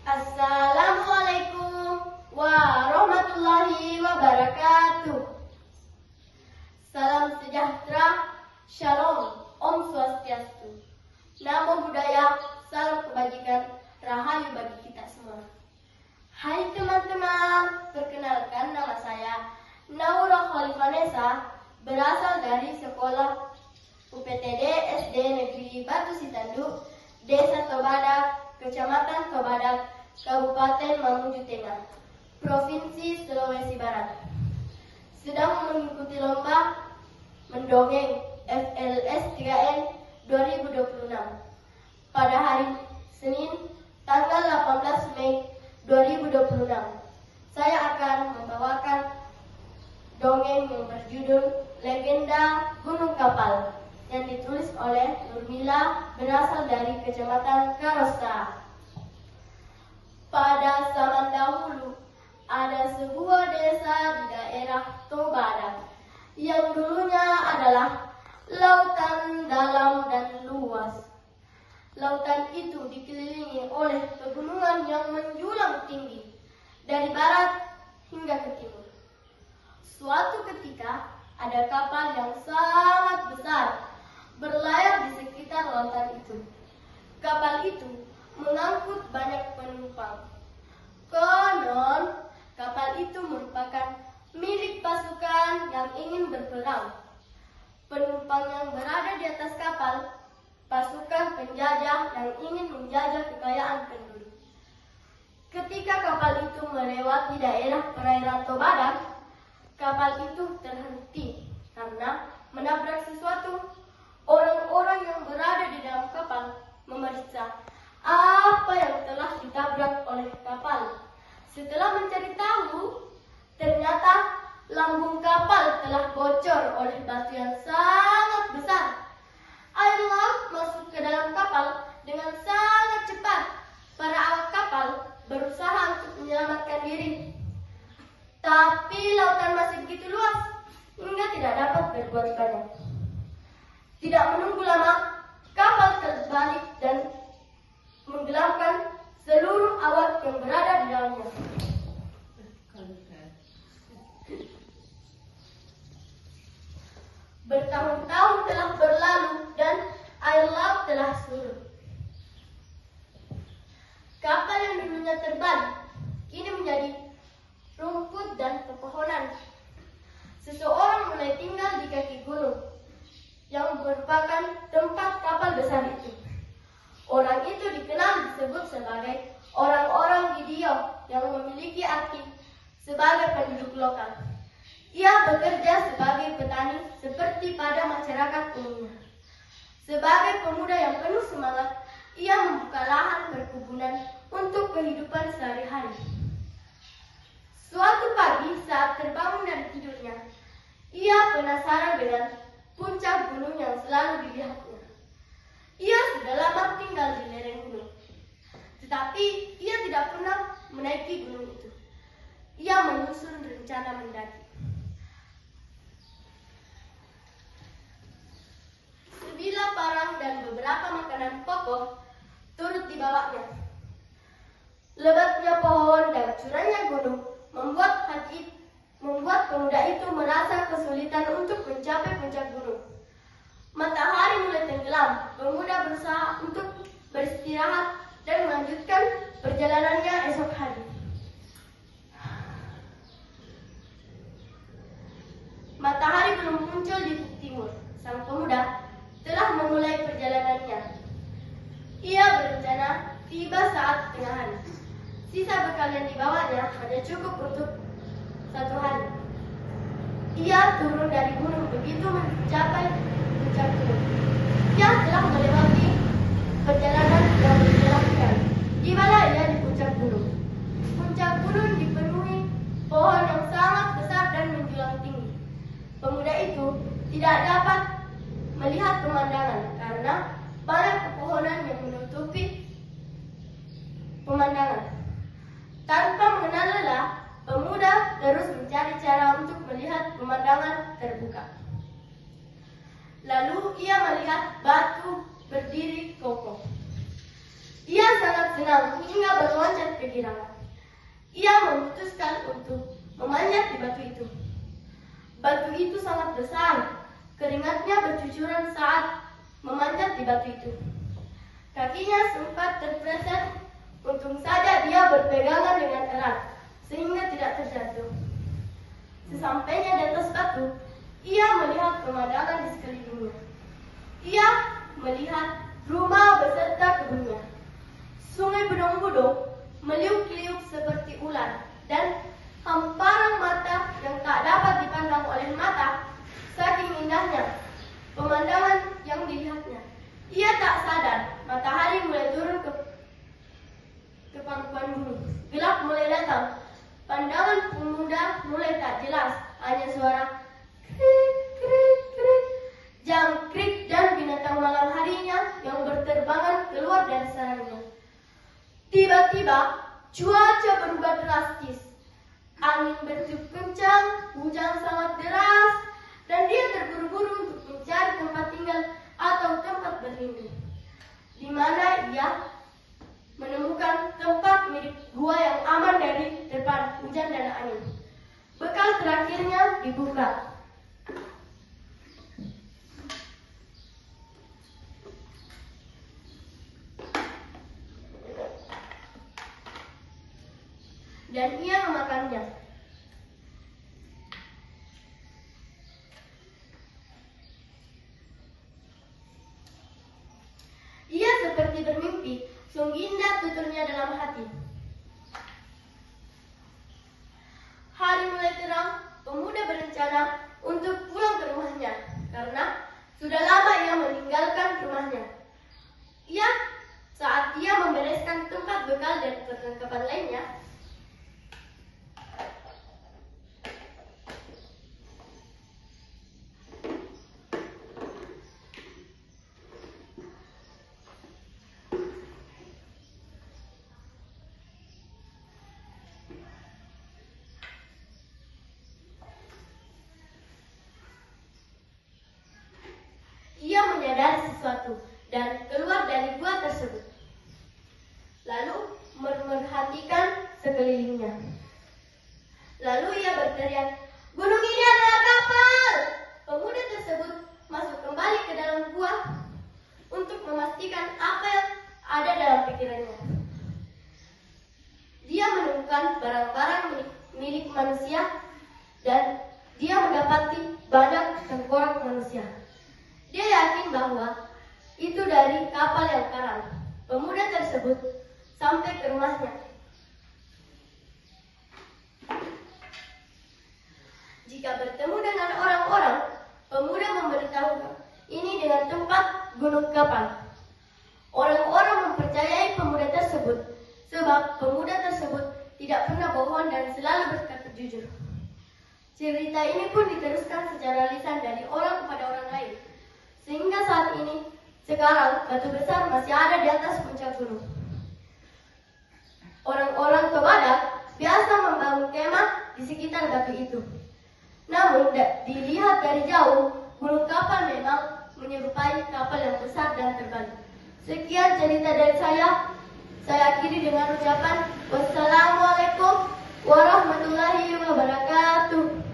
Assalamualaikum warahmatullahi wabarakatuh. Salam sejahtera, shalom, om swastiastu. Namo Buddhaya, salam kebajikan, rahayu bagi kita semua. Hai teman-teman, perkenalkan nama saya Naura Khalifanesa, berasal dari sekolah UPTD SD Negeri Batu Sitanduk, Desa Tobadak, Kecamatan Tobadak, Kabupaten Mamuju Tengah, Provinsi Sulawesi Barat. Sedang mengikuti lomba mendongeng FLS 3N 2026 pada hari Senin tanggal 18 Mei 2026. Saya akan membawakan dongeng yang berjudul Legenda Gunung Kapal yang ditulis oleh Nurmila, berasal dari Kecamatan Karosta. Pada zaman dahulu ada sebuah desa di daerah Tobadak yang dulunya adalah lautan dalam dan luas. Lautan itu dikelilingi oleh pegunungan yang menjulang tinggi dari barat hingga ke timur. Suatu ketika ada kapal yang sangat besar berlayar di sekitar lautan itu. Kapal itu mengangkut banyak penumpang. Konon, kapal itu merupakan milik pasukan yang ingin berperang. Penumpang yang berada di atas kapal, pasukan penjajah yang ingin menjajah kekayaan penduduk. Ketika kapal itu melewati daerah perairan Tobadak, kapal itu terhenti karena menabrak sesuatu. Orang-orang yang berada di dalam kapal memeriksa apa yang telah ditabrak oleh kapal. Setelah mencari tahu, ternyata lambung kapal telah bocor oleh batu yang sangat besar. Air laut masuk ke dalam kapal dengan sangat cepat. Para awak kapal berusaha untuk menyelamatkan diri. Tapi lautan masih begitu luas hingga tidak dapat berbuat banyak. Tidak menunggu lama, kapal terbalik dan menggelamkan seluruh awak yang berada di dalamnya. Bertahun-tahun telah berlalu dan air laut telah surut. Kapal yang dulunya terbalik kini menjadi rumput dan pepohonan. Seseorang mulai tinggal di kaki gunung yang merupakan tempat kapal besar itu. Orang itu dikenal disebut sebagai orang-orang Gidio yang memiliki arti sebagai penduduk lokal. Ia bekerja sebagai petani seperti pada masyarakat umumnya. Sebagai pemuda yang penuh semangat, ia membuka lahan perkebunan untuk kehidupan sehari-hari. Suatu pagi saat terbangun dari tidurnya, ia penasaran dengan puncak gunung yang selalu dilihatnya. Ia sudah lama tinggal di lereng gunung, tetapi ia tidak pernah menaiki gunung itu. Ia menyusun rencana mendaki. Sebilah parang dan beberapa makanan pokok turut dibawanya. Lebatnya pohon dan curamnya gunung membuat pemuda itu merasa kesulitan untuk mencapai puncak gunung. Matahari mulai tenggelam. Pemuda berusaha untuk beristirahat dan melanjutkan perjalanannya esok hari. Matahari belum muncul di timur. Sang pemuda telah memulai perjalanannya. Ia berencana tiba saat tengah hari. Sisa bekal yang dibawanya hanya cukup untuk 1 hari. Ia turun dari gunung begitu mencapai puncak gunung. Ia telah melewati perjalanan yang menyeramkan. Tibalah ia di puncak gunung. Puncak gunung dipenuhi pohon yang sangat besar dan menjulang tinggi. Pemuda itu tidak dapat melihat pemandangan karena banyak pepohonan yang menutupi pemandangan. Tanpa mengenal lelah, pemuda terus mencari cara untuk melihat pemandangan terbuka. Lalu ia melihat batu berdiri kokoh. Ia sangat senang hingga berloncat kegirangan. Ia memutuskan untuk memanjat di batu itu. Batu itu sangat besar, keringatnya bercucuran saat memanjat di batu itu. Kakinya sempat terpleset, untung saja dia berpegangan dengan erat, sehingga tidak terjatuh. Sesampainya di atas batu, ia melihat pemandangan di sekelilingnya. Ia melihat rumah beserta kebunnya. Sungai Bedong-Budong meliuk-liuk seperti ular, dan hamparan mata yang tak dapat dipandang oleh mata, saking indahnya pemandangan yang dilihatnya. Ia tak sadar matahari mulai turun ke pangkuan bumi. Gelap mulai datang. Pandangan pemuda mulai tak jelas, hanya suara krik krik krik, jangkrik dan binatang malam harinya yang berterbangan keluar dari sarangnya. Tiba-tiba cuaca berubah drastis. Angin bertiup kencang, hujan sangat deras, dan dia terburu-buru untuk mencari tempat tinggal atau tempat berlindung, di mana ia menemukan tempat milik gua yang aman dari depan hujan dan angin. Bekal terakhirnya dibuka. Dan ia memakannya. Ia seperti bermimpi, sungguh indah tuturnya dalam hati. Hari mulai terang, pemuda berencana untuk pulang ke rumahnya, karena sudah lama ia meninggalkan rumahnya. Saat ia membereskan tempat bekal dan perlengkapan lainnya, ia menyadari sesuatu dan keluar dari gua tersebut. Lalu memperhatikan sekelilingnya. Lalu ia berteriak, "Gunung ini adalah kapal!" Pemuda tersebut masuk kembali ke dalam gua untuk memastikan apa yang ada dalam pikirannya. Dia menemukan barang-barang milik manusia dan dia mendapati banyak tengkorak manusia. Dia yakin bahwa itu dari kapal yang karam. Pemuda tersebut sampai ke rumahnya. Jika bertemu dengan orang-orang, pemuda memberitahu ini dengan tempat gunung kapal. Orang-orang mempercayai pemuda tersebut sebab pemuda tersebut tidak pernah bohong dan selalu berkata jujur. Cerita ini pun diteruskan secara lisan dari orang kepada orang lain, sehingga saat ini, sekarang batu besar masih ada di atas puncak gunung. Orang-orang Tobadak biasa membangun kemah di sekitar batu itu. Namun, dilihat dari jauh, gunung kapal memang menyerupai kapal yang besar dan terbalik. Sekian cerita dari saya. Saya akhiri dengan ucapan wassalamualaikum warahmatullahi wabarakatuh.